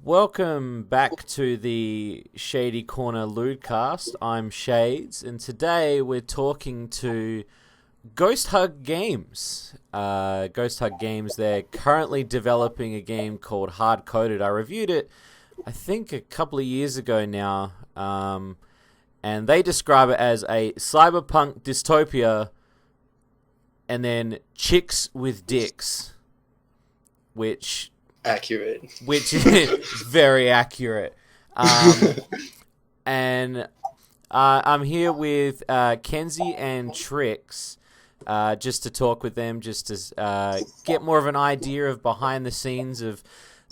Welcome back to the Shady Corner Lewdcast. I'm Shades, and today we're talking to Ghosthug Games. Ghosthug Games, they're currently developing a game called Hardcoded. I reviewed it, I think, a couple of years ago now, and they describe it as a cyberpunk dystopia and then chicks with dicks, which is very accurate. And I'm here with Kenzie and Trix, just to talk with them, just to get more of an idea of behind the scenes of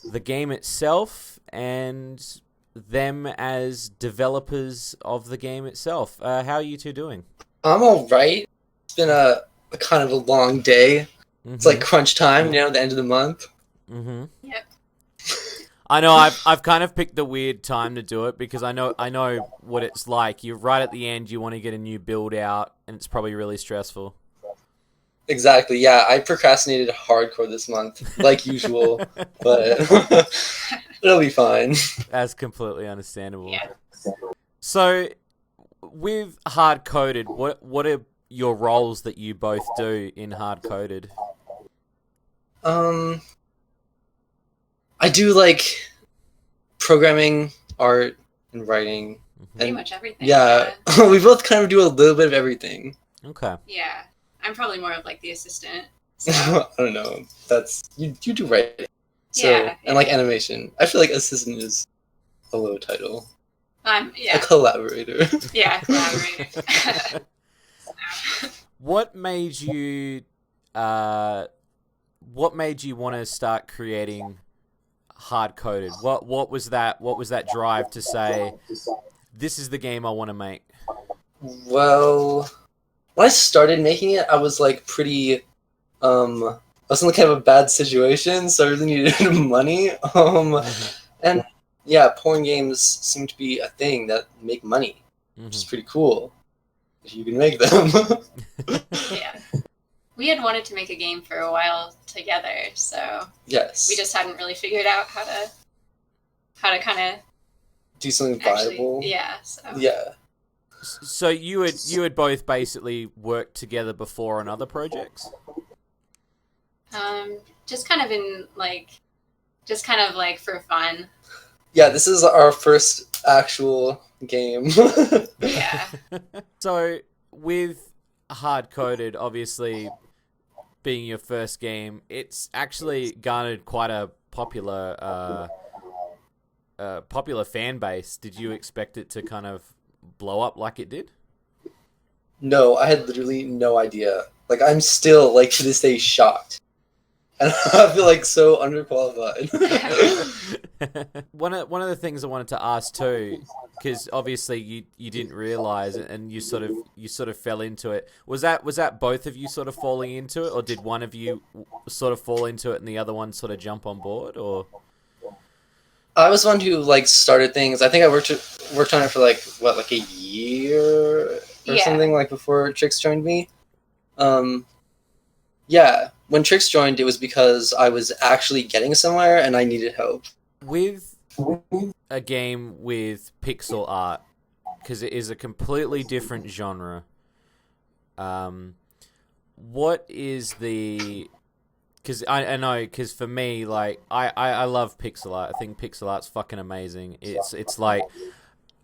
the game itself and them as developers of the game itself. How are you two doing? I'm all right. It's been a kind of a long day. Mm-hmm. It's like crunch time, the end of the month. Mm-hmm. Yep. I know I've kind of picked the weird time to do it because I know what it's like. You're right at the end, you want to get a new build out, and it's probably really stressful. Exactly, yeah. I procrastinated hardcore this month, like usual, but it'll be fine. That's completely understandable. Yeah. So, with Hardcoded, what are your roles that you both do in Hardcoded? I do like programming, art, and writing. Pretty much everything. Yeah, we both kind of do a little bit of everything. Okay. Yeah, I'm probably more of like the assistant. So. I don't know. That's you do writing. So Yeah. And like animation. I feel like assistant is a low title. Yeah. A collaborator. Yeah, collaborator. What made you want to start creating Hardcoded? What was that drive to say, this is the game I want to make? Well, when I started making it, I was like pretty I was in kind of a bad situation, so I really needed money. And yeah, porn games seem to be a thing that make money, which is pretty cool if you can make them. Yeah. We had wanted to make a game for a while together, so yes, we just hadn't really figured out how to kind of do something viable. Yeah. So. Yeah. So you had both basically worked together before on other projects? Just kind of like for fun. Yeah, this is our first actual game. Yeah. So with Hardcoded, obviously being your first game, it's actually garnered quite a popular fan base. Did you expect it to kind of blow up like it did? No, I had literally no idea. Like, I'm still, like, to this day, shocked. And I feel like so underqualified. One of the things I wanted to ask too, because obviously you didn't realize it, and you sort of fell into it. Was that both of you sort of falling into it, or did one of you sort of fall into it and the other one sort of jump on board, or? I was one who like started things. I think I worked on it for like a year or something, like before Trix joined me. Yeah, when Trix joined, it was because I was actually getting somewhere and I needed help. With a game with pixel art, because it is a completely different genre, what is the... Because I know, because for me, like, I love pixel art. I think pixel art's fucking amazing. It's like,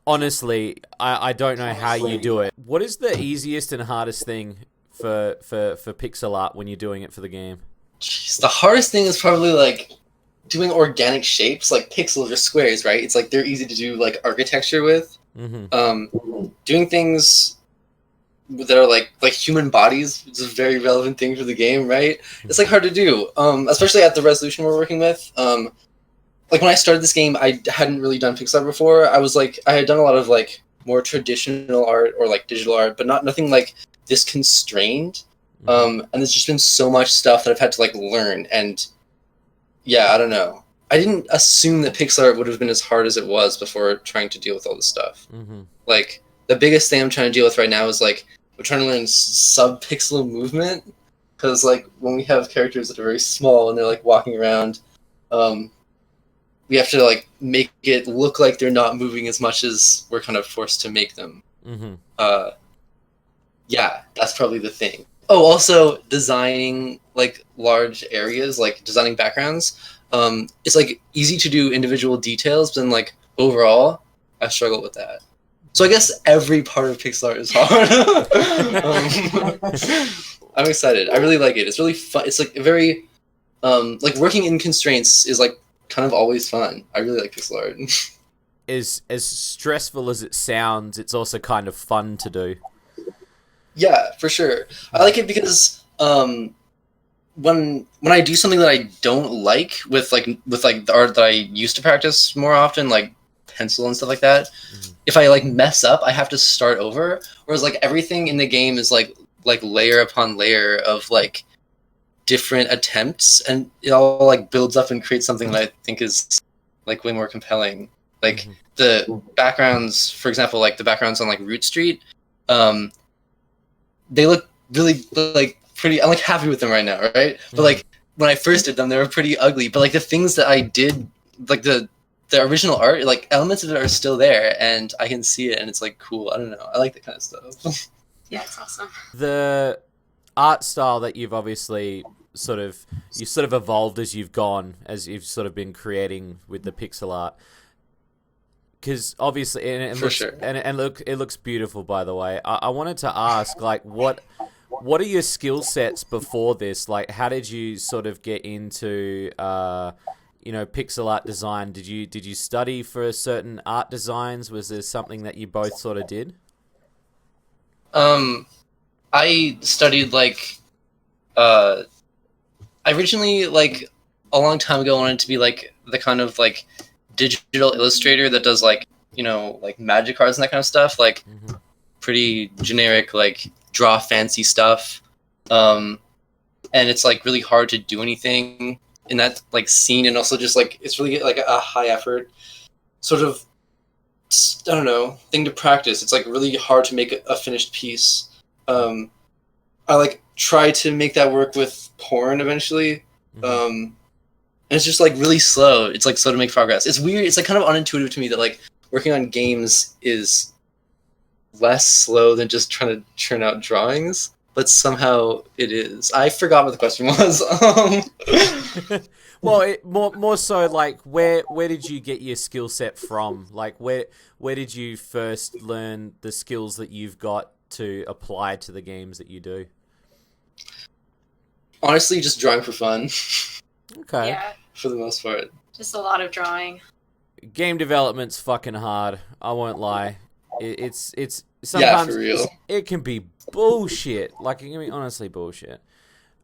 honestly, I don't know how you do it. What is the easiest and hardest thing for pixel art when you're doing it for the game? Jeez, the hardest thing is probably like doing organic shapes, like pixels or squares, right? It's like they're easy to do like architecture with. Doing things that are like human bodies, which is a very relevant thing for the game, right? It's like hard to do, especially at the resolution we're working with. Like when I started this game, I hadn't really done pixel art before. I had done a lot of like more traditional art or like digital art, but nothing like this constrained. And there's just been so much stuff that I've had to like learn, and yeah, I don't know. I didn't assume that pixel art would have been as hard as it was before trying to deal with all this stuff. Like the biggest thing I'm trying to deal with right now is like we're trying to learn sub-pixel movement, because like when we have characters that are very small and they're like walking around, we have to like make it look like they're not moving as much as we're kind of forced to make them. Yeah, that's probably the thing. Oh, also designing like large areas, like designing backgrounds. It's like easy to do individual details, but then like overall, I struggle with that. So I guess every part of pixel art is hard. I'm excited. I really like it. It's really fun. It's like a very like working in constraints is like kind of always fun. I really like pixel art. As stressful as it sounds, it's also kind of fun to do. Yeah, for sure. I like it because when I do something that I don't like with the art that I used to practice more often, like pencil and stuff like that, if I like mess up, I have to start over. Whereas like everything in the game is like layer upon layer of like different attempts, and it all like builds up and creates something that I think is like way more compelling. Like the backgrounds, for example, like the backgrounds on like Root Street, they look really like pretty. I'm like happy with them right now, right? But like when I first did them, they were pretty ugly. But like the things that I did, like the original art, like elements of it are still there, and I can see it, and it's like cool. I don't know. I like that kind of stuff. Yeah, it's awesome. The art style that you've obviously sort of evolved as you've gone, as you've sort of been creating with the pixel art. Because obviously, and it looks, sure. and look, it looks beautiful. By the way, I wanted to ask, like, what are your skill sets before this? Like, how did you sort of get into, pixel art design? Did you study for certain art designs? Was there something that you both sort of did? I studied like, I originally like a long time ago wanted to be like the kind of like digital illustrator that does like, like magic cards and that kind of stuff, like pretty generic, like draw fancy stuff. And it's like really hard to do anything in that like scene, and also just like it's really like a high effort sort of, I don't know, thing to practice. It's like really hard to make a finished piece. I like try to make that work with porn eventually. And it's just like really slow. It's like slow to make progress. It's weird. It's like kind of unintuitive to me that like working on games is less slow than just trying to churn out drawings, but somehow it is. I forgot what the question was. Well, more so like where did you get your skill set from? Like where did you first learn the skills that you've got to apply to the games that you do? Honestly, just drawing for fun. Okay. Yeah, For the most part. just a lot of drawing. Game development's fucking hard. I won't lie. It's sometimes for real. it can be bullshit. Like it can be honestly bullshit.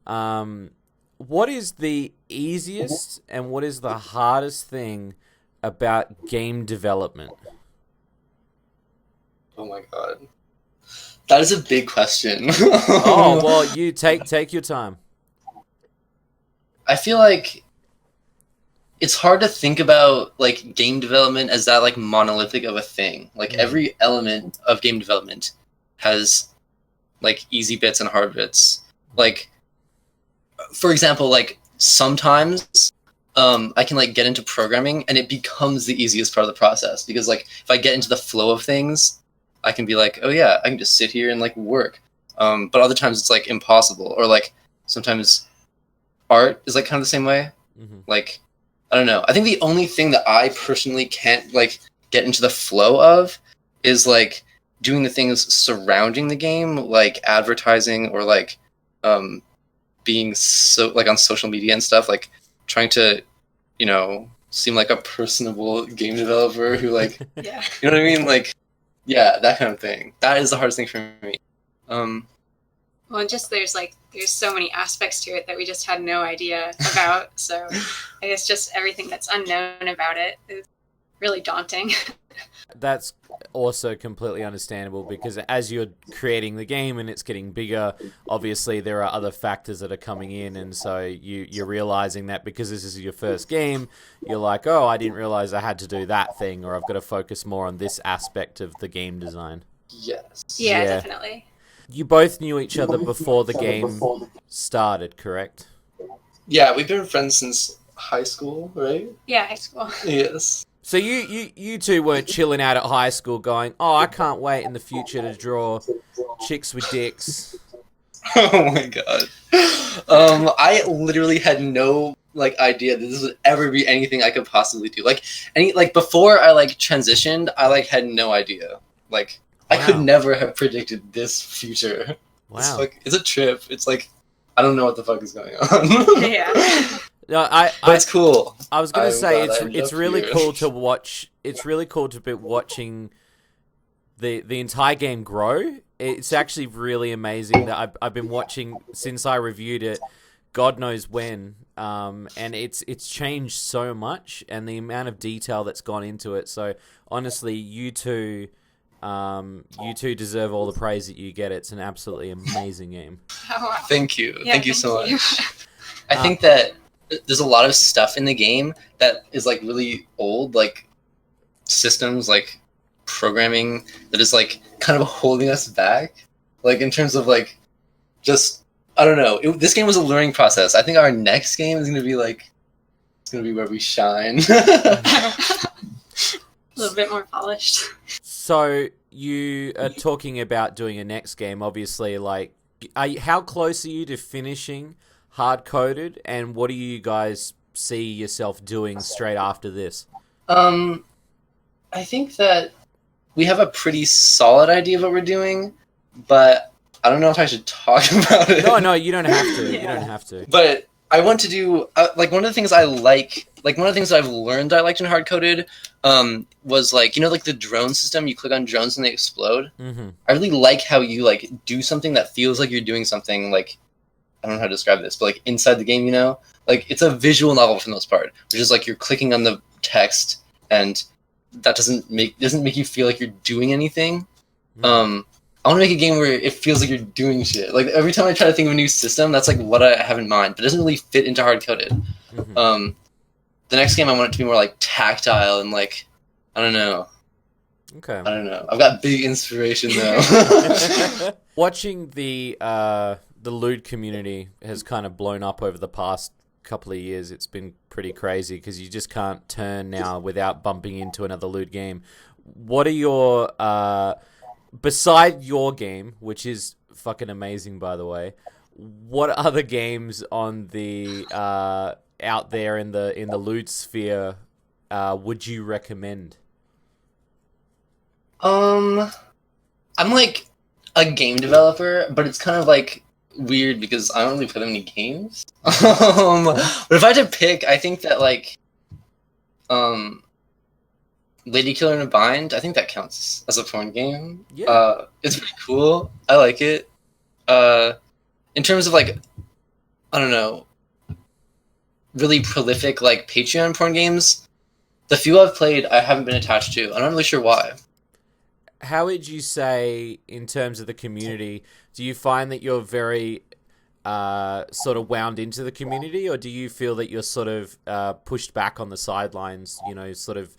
What is the easiest and what is the hardest thing about game development? Oh my god. That is a big question. Oh, well, you take your time. I feel like it's hard to think about like game development as that like monolithic of a thing. Like every element of game development has like easy bits and hard bits. Like for example, like sometimes I can like get into programming and it becomes the easiest part of the process because like if I get into the flow of things, I can be like, oh yeah, I can just sit here and like work. But other times it's like impossible, or like sometimes art is like kind of the same way. Like I don't know. I think the only thing that I personally can't like get into the flow of is like doing the things surrounding the game, like advertising or like being so like on social media and stuff, like trying to, seem like a personable game developer who like, Yeah. you know what I mean? Like, yeah, that kind of thing. That is the hardest thing for me. Well, and just there's so many aspects to it that we just had no idea about. So I guess just everything that's unknown about it is really daunting. That's also completely understandable because as you're creating the game and it's getting bigger, obviously there are other factors that are coming in, and so you're realizing that because this is your first game, you're like, oh, I didn't realize I had to do that thing, or I've got to focus more on this aspect of the game design. Yes. Yeah, definitely. You both knew each other before the game started, correct? Yeah, we've been friends since high school, right? Yeah, high school. Yes. So you two weren't chilling out at high school going, oh, I can't wait in the future to draw chicks with dicks. Oh my god. I literally had no idea that this would ever be anything I could possibly do. Before I transitioned, I had no idea. I could never have predicted this future. Wow. It's a trip. It's I don't know what the fuck is going on. Yeah. No, but it's cool. I was gonna say glad it's really cool to watch. It's really cool to be watching the entire game grow. It's actually really amazing that I've been watching since I reviewed it. God knows when, and it's changed so much, and the amount of detail that's gone into it. So honestly, you two deserve all the praise that you get. It's an absolutely amazing game. Oh, wow. Thank you. Yeah, thank you so much. I think that there's a lot of stuff in the game that is really old, systems, programming that is kind of holding us back, in terms of just I don't know. This game was a learning process. I think our next game is gonna be it's gonna be where we shine. A little bit more polished. So you are talking about doing a next game, obviously. How close are you to finishing Hardcoded, and what do you guys see yourself doing straight after this? I think that we have a pretty solid idea of what we're doing, but I don't know if I should talk about it. No, you don't have to. Yeah. You don't have to. But I want to do one of the things I one of the things that I've learned I liked in Hardcoded was the drone system. You click on drones and they explode. Mm-hmm. I really like how you do something that feels like you're doing something I don't know how to describe this, but inside the game, it's a visual novel for the most part, which is you're clicking on the text and that doesn't make you feel like you're doing anything. Mm-hmm. I want to make a game where it feels like you're doing shit. Every time I try to think of a new system, that's what I have in mind, but it doesn't really fit into Hardcoded. Mm-hmm. The next game I want it to be more tactile and I don't know. Okay. I don't know. I've got big inspiration though. Watching the Lewd community has kind of blown up over the past couple of years. It's been pretty crazy because you just can't turn now without bumping into another Lewd game. What are your beside your game, which is fucking amazing by the way, what other games on the out there in the Lewd sphere would you recommend? I'm a game developer, but it's kind of weird because I don't really play that many games. But if I had to pick, I think that Lady Killer in a Bind, I think that counts as a porn game. Yeah. It's pretty cool. I like it. In terms of I don't know, really prolific Patreon porn games, the few I've played I haven't been attached to. I'm not really sure why. How would you say, in terms of the community, do you find that you're very sort of wound into the community, or do you feel that you're sort of pushed back on the sidelines, sort of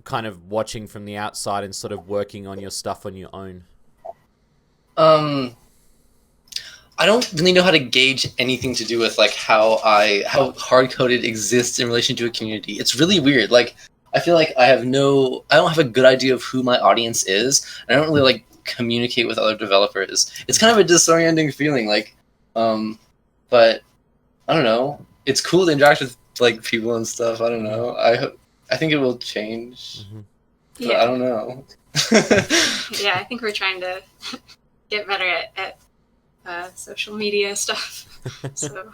kind of watching from the outside and sort of working on your stuff on your own? I don't really know how to gauge anything to do with how Hardcoded exists in relation to a community. It's really weird. I feel I don't have a good idea of who my audience is. I don't really communicate with other developers. It's kind of a disorienting feeling. But I don't know. It's cool to interact with people and stuff. I don't know. I think it will change. Mm-hmm. But yeah. I don't know. Yeah, I think we're trying to get better at social media stuff. So.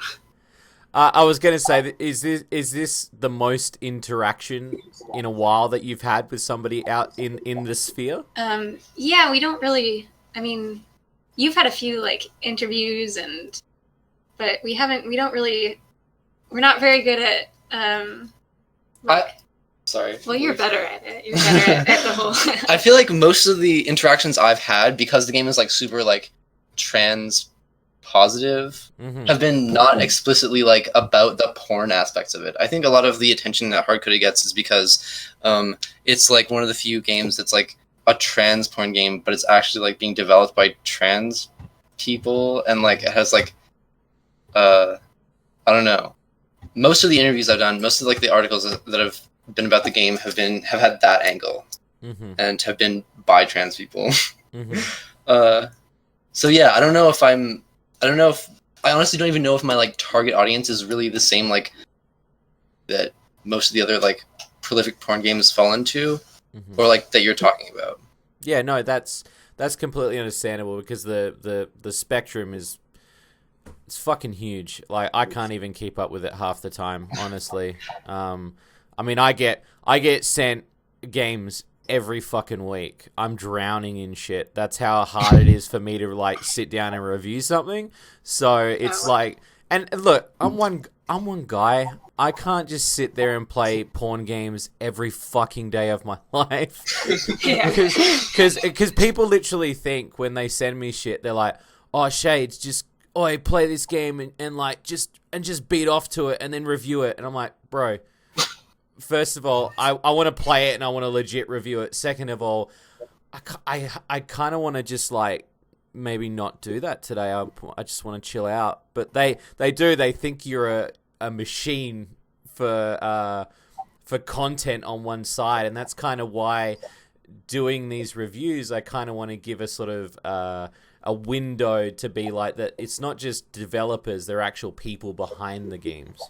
I was going to say, is this the most interaction in a while that you've had with somebody out in the sphere? Yeah, we don't really. I mean, you've had a few interviews, but we haven't. We don't really. We're not very good at. Sorry. Well, you're better at it. You're better at the whole. I feel most of the interactions I've had, because the game is super trans positive, mm-hmm. have been not explicitly about the porn aspects of it. I think a lot of the attention that Hardcoded gets is because it's one of the few games that's a trans porn game, but it's actually being developed by trans people, and it has I don't know. most of the interviews I've done, most of like the articles that have been about the game have had that angle, and have been by trans people. So yeah, I don't know if I honestly don't even know if my like target audience is really the same like that most of the other like prolific porn games fall into, or like that you're talking about. Yeah, no, that's completely understandable because the spectrum is it's fucking huge. Like I can't even keep up with it half the time, honestly. I mean, I get sent games every fucking week. I'm drowning in shit. That's how hard it is for me to like sit down and review something. So it's like, and look, I'm one guy. I can't just sit there and play porn games every fucking day of my life. Because people literally think when they send me shit, they're like, "Oh, Shades, just play this game and like just beat off to it and then review it." And I'm like, bro. First of all, I want to play it and I want to legit review it. Second of all, I kind of want to just like maybe not do that today. I just want to chill out. But they do. They think you're a machine for content on one side, and that's kind of why doing these reviews, I kind of want to give a sort of a window to be like that. It's not just developers; they're actual people behind the games.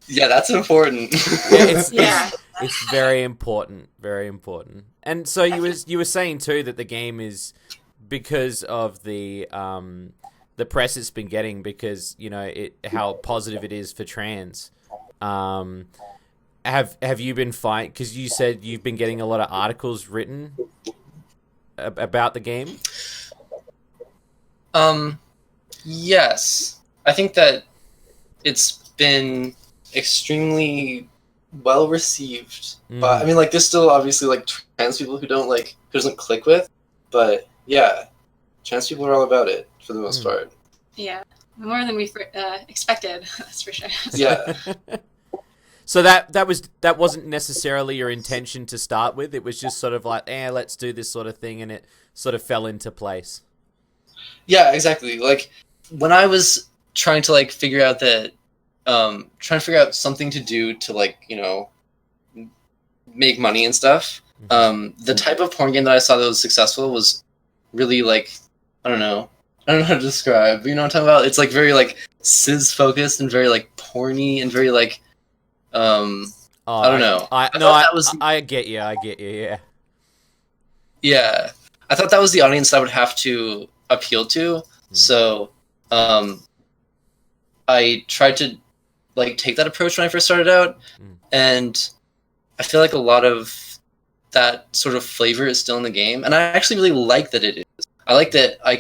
Yeah, that's important. It's very important, very important. And so you were saying too that the game is because of the press it's been getting, because you know how positive it is for trans. Have you been fine? Because you said you've been getting a lot of articles written about the game. Yes, I think that it's been extremely well received, but I mean, like, there's still obviously like trans people who doesn't click with, but yeah, trans people are all about it for the most part. Yeah, more than we expected. That's for sure. Yeah. So that wasn't necessarily your intention to start with. It was just sort of like, let's do this sort of thing, and it sort of fell into place. Yeah, exactly. Like when I was trying to like figure out something to do to like, you know, make money and stuff. The type of porn game that I saw that was successful was really like, I don't know how to describe, but you know what I'm talking about? It's like very like cis focused and very like porny and very like, I don't know. I get you. Yeah. Yeah. I thought that was the audience I would have to appeal to. So, I tried to like take that approach when I first started out, and I feel like a lot of that sort of flavor is still in the game, and I actually really like that it is. I like that I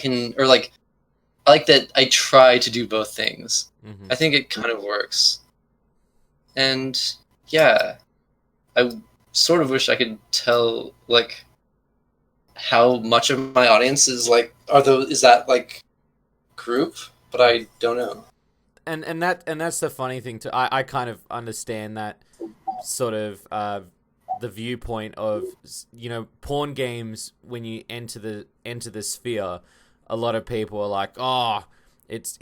like that I try to do both things. I think it kind of works, and yeah, I sort of wish I could tell like how much of my audience is like is that like group, but I don't know. And that's the funny thing too. I kind of understand that sort of the viewpoint of, you know, porn games. When you enter the sphere, a lot of people are like, it's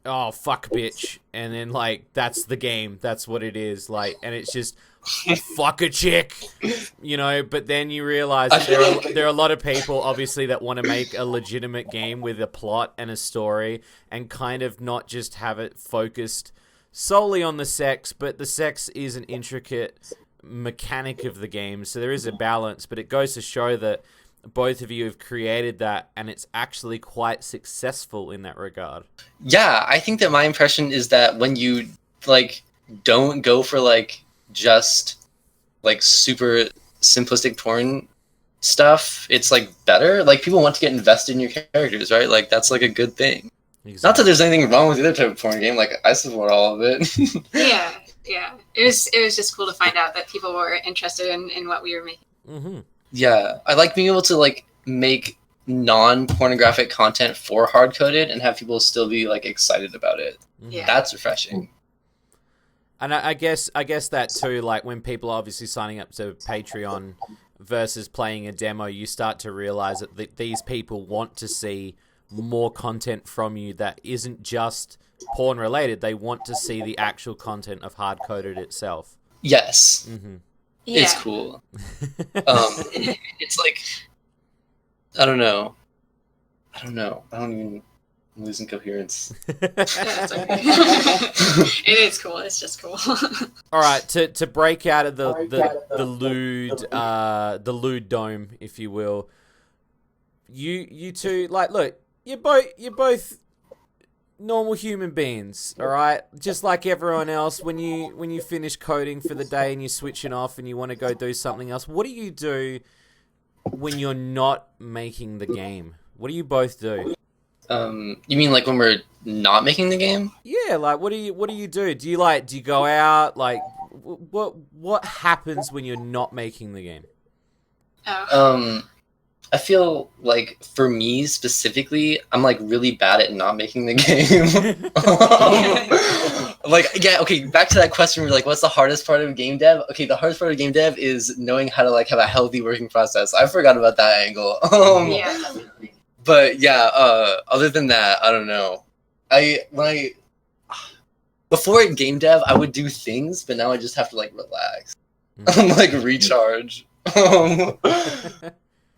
fuck bitch, and then like that's the game, that's what it is, like, and it's just fuck a chick, you know. But then you realize there are a lot of people obviously that want to make a legitimate game with a plot and a story, and kind of not just have it focused solely on the sex, but the sex is an intricate mechanic of the game, so there is a balance. But it goes to show that both of you have created that, and it's actually quite successful in that regard. Yeah, I think that my impression is that when you like don't go for like just like super simplistic porn stuff, it's like better. Like people want to get invested in your characters, right? Like that's like a good thing. Exactly. Not that there's anything wrong with the other type of porn game. Like I support all of it. Yeah. It was just cool to find out that people were interested in what we were making. Yeah, I like being able to like make non-pornographic content for Hardcoded and have people still be like excited about it. Yeah, that's refreshing. And I guess that too, like when people are obviously signing up to Patreon versus playing a demo, you start to realize that these people want to see more content from you that isn't just porn related. They want to see the actual content of Hardcoded itself. Yes. Mm-hmm. Yeah. It's cool. It's like, I don't know. I'm losing coherence. That's okay. It is cool. It's just cool. All right, to break out of the lewd dome, if you will. You two, like, look, you're both normal human beings, all right? Just like everyone else. When you finish coding for the day and you're switching off and you want to go do something else, what do you do when you're not making the game? What do you both do? You mean like when we're not making the game? Yeah, like what do you do? Do you go out? Like what happens when you're not making the game? Oh. I feel like for me specifically, I'm like really bad at not making the game. Like, yeah, okay, back to that question where like, what's the hardest part of game dev? Okay, the hardest part of game dev is knowing how to like have a healthy working process. I forgot about that angle. Yeah, definitely. But yeah, other than that, I don't know. Before in game dev, I would do things, but now I just have to like relax, like recharge.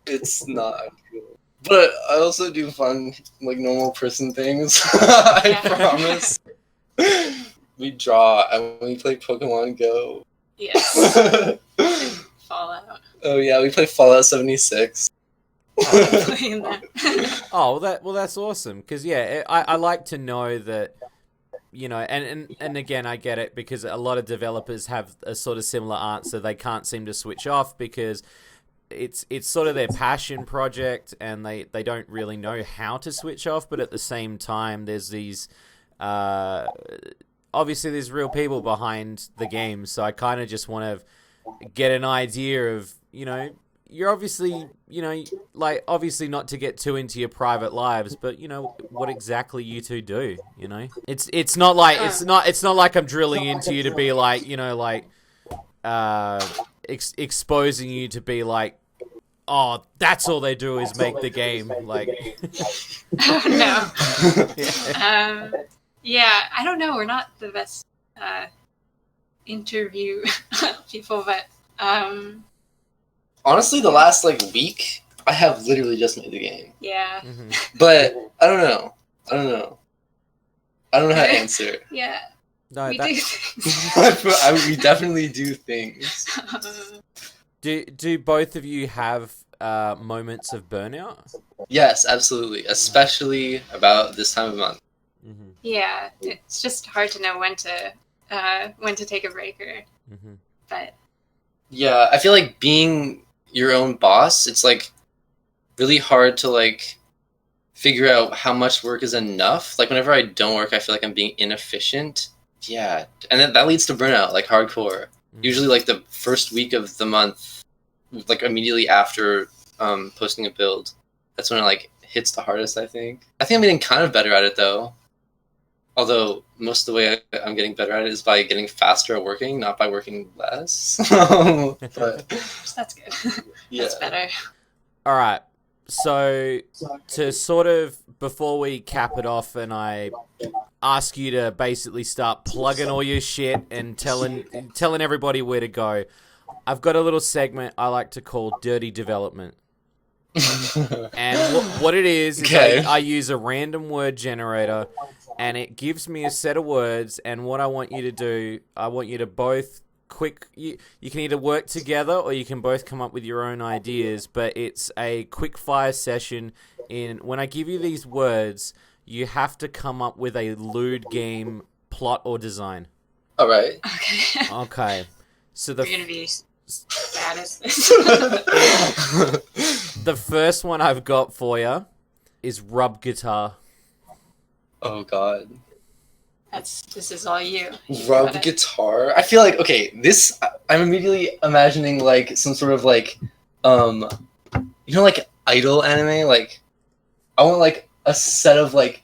It's not cool. But I also do fun, like normal person things. I promise. We draw and we play Pokemon Go. Yes. Fallout. Oh yeah, we play Fallout 76. Playing that. Oh, that's awesome. Because yeah, I like to know that, you know, and again, I get it because a lot of developers have a sort of similar answer. They can't seem to switch off because it's sort of their passion project, and they don't really know how to switch off. But at the same time, there's these obviously there's real people behind the game, so I kind of just want to get an idea of, you know, you're obviously, you know, like, obviously not to get too into your private lives, but, you know, what exactly you two do, you know? It's not like I'm drilling into you to be like, you know, like exposing you to be like, oh, that's all they do is make the game, like. Oh, no. Yeah, I don't know. We're not the best interview people, but honestly, the last like week, I have literally just made the game. yeah. Mm-hmm. But I don't know how to answer. Yeah, No, we that, do things. We definitely do things. do both of you have moments of burnout? Yes, absolutely. Especially about this time of month. Mm-hmm. Yeah, it's just hard to know when to take a break, Mm-hmm. but Yeah, I feel like being your own boss, it's like really hard to like figure out how much work is enough. Like whenever I don't work, I feel like I'm being inefficient. Yeah, and then that leads to burnout, like hardcore. Mm-hmm. Usually like the first week of the month, like immediately after posting a build, that's when it like hits the hardest, I think. I think I'm getting kind of better at it though. Although most of the way I'm getting better at it is by getting faster at working, not by working less. But that's good. yeah. That's better. All right. So to sort of, before we cap it off and I ask you to basically start plugging all your shit and telling everybody where to go, I've got a little segment I like to call Dirty Development. And what it is Okay. I use a random word generator, and it gives me a set of words, and what I want you to do, I want you to both you can either work together or you can both come up with your own ideas, but it's a quick fire session. When I give you these words, you have to come up with a lewd game plot or design. All right. Okay. Okay. So We're gonna be bad at this. the first one I've got for you is rub guitar. Oh God. This is all you. Rub Got it. guitar. I feel like I'm immediately imagining like some sort of like like idol anime. Like I want like a set of like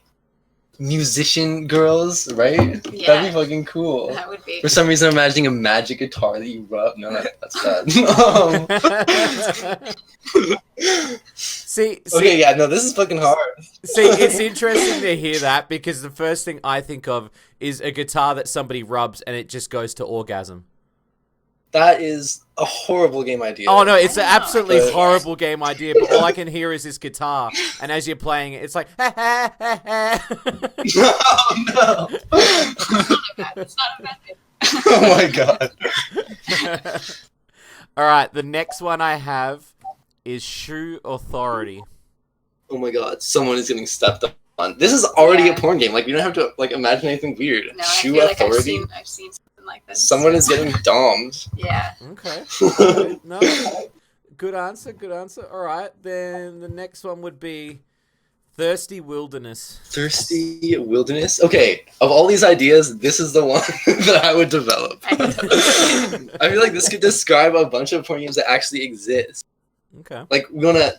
musician girls, right? Yeah. That'd be fucking cool. That would be. For some reason, I'm imagining a magic guitar that you rub. No, that's bad. See, okay, yeah, no, this is fucking hard. See, it's interesting to hear that because the first thing I think of is a guitar that somebody rubs and it just goes to orgasm. That is a horrible game idea. Oh no, it's an absolutely But- horrible game idea, but all I can hear is this guitar, and as you're playing it, it's like, ha ha ha ha. Oh, no. It's not a bad thing. Oh my god. Alright, the next one I have is Shoe Authority. Oh my god, someone is getting stepped on. This is already Yeah. a porn game. Like, we don't have to like imagine anything weird. No, I Shoe feel like Authority. I've seen something like this. Someone is getting domed. Yeah. Okay. No, good answer, good answer. Alright, then the next one would be Thirsty Wilderness. Thirsty Wilderness. Okay, of all these ideas, this is the one that I would develop. I can totally see it. I feel like this could describe a bunch of porn games that actually exist. Okay. Like, we wanna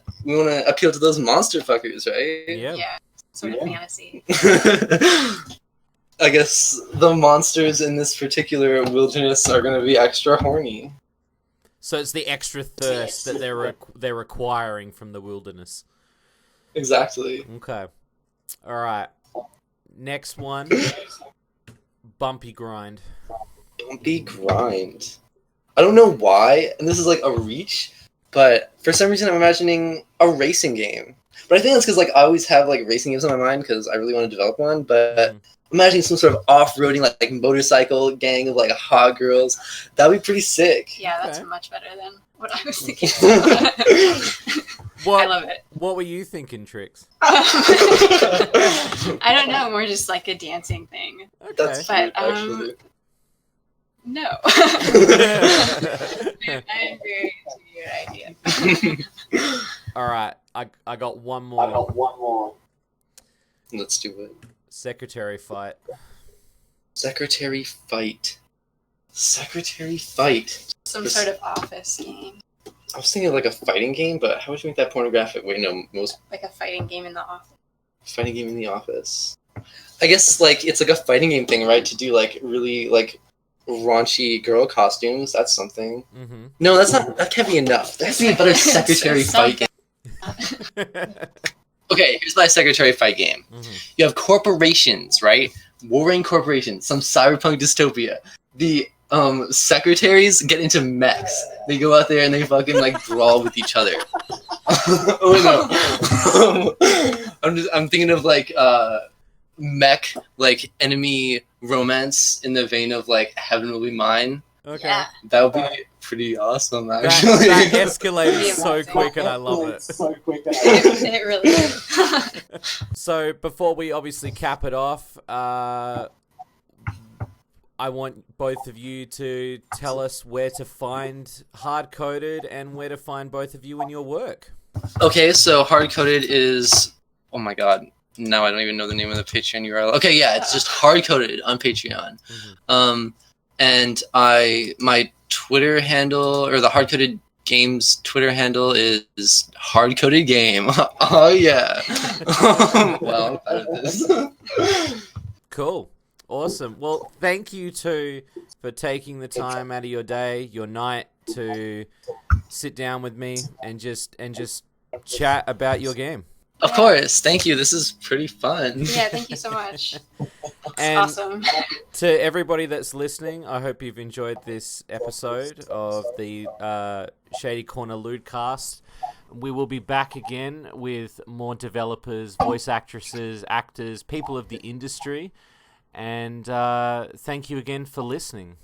appeal to those monster fuckers, right? Yeah. Yeah. Sort of fantasy. I guess the monsters in this particular wilderness are gonna be extra horny. So it's the extra thirst that they're requiring from the wilderness. Exactly. Okay. Alright. Next one. Bumpy Grind. Bumpy Grind. I don't know why, and this is like a reach, but for some reason I'm imagining a racing game. But I think that's because like I always have like racing games on my mind because I really want to develop one. But imagining some sort of off-roading like motorcycle gang of like hot girls, that would be pretty sick. Yeah, that's Okay. much better than what I was thinking. What, I love it. What were you thinking, Trix? I don't know, more just like a dancing thing. Okay. That's But, cute, actually. No. I'm very into your idea. Alright, I got one more. Let's do it. Secretary Fight. Secretary Fight. Secretary Fight. Some sort of office game. I was thinking of like a fighting game, but how would you make that pornographic? Wait, no, most Like a fighting game in the office. fighting game in the office. I guess like it's like a fighting game thing, right? To do like really like raunchy girl costumes. That's something. Mm-hmm. No, that's not. That can't be enough. There has to be a better secretary It's fight game. Okay, here's my secretary fight game. You have corporations, right? Warring corporations, some cyberpunk dystopia. The secretaries get into mechs. They go out there and they fucking like brawl with each other. Oh no. I'm thinking of like mech like enemy romance in the vein of like Heaven Will Be Mine. Okay. Yeah. That would be pretty awesome That actually. escalated so quick and I love it. It really is. So before we obviously cap it off, I want both of you to tell us where to find Hardcoded and where to find both of you in your work. Okay, so Hardcoded is... Oh my god. Now I don't even know the name of the Patreon URL. Okay, yeah, it's just Hardcoded on Patreon. And my Twitter handle, or the Hardcoded Games Twitter handle is Hardcoded Game. Oh yeah. Well, I'm proud of this. Cool. Awesome. Well, thank you two for taking the time out of your day, your night, to sit down with me and just chat about your game. Of course, thank you. This is pretty fun. Yeah, thank you so much. It's And awesome. to everybody that's listening, I hope you've enjoyed this episode of the Shady Corner Lewdcast. We will be back again with more developers, voice actresses, actors, people of the industry. And thank you again for listening.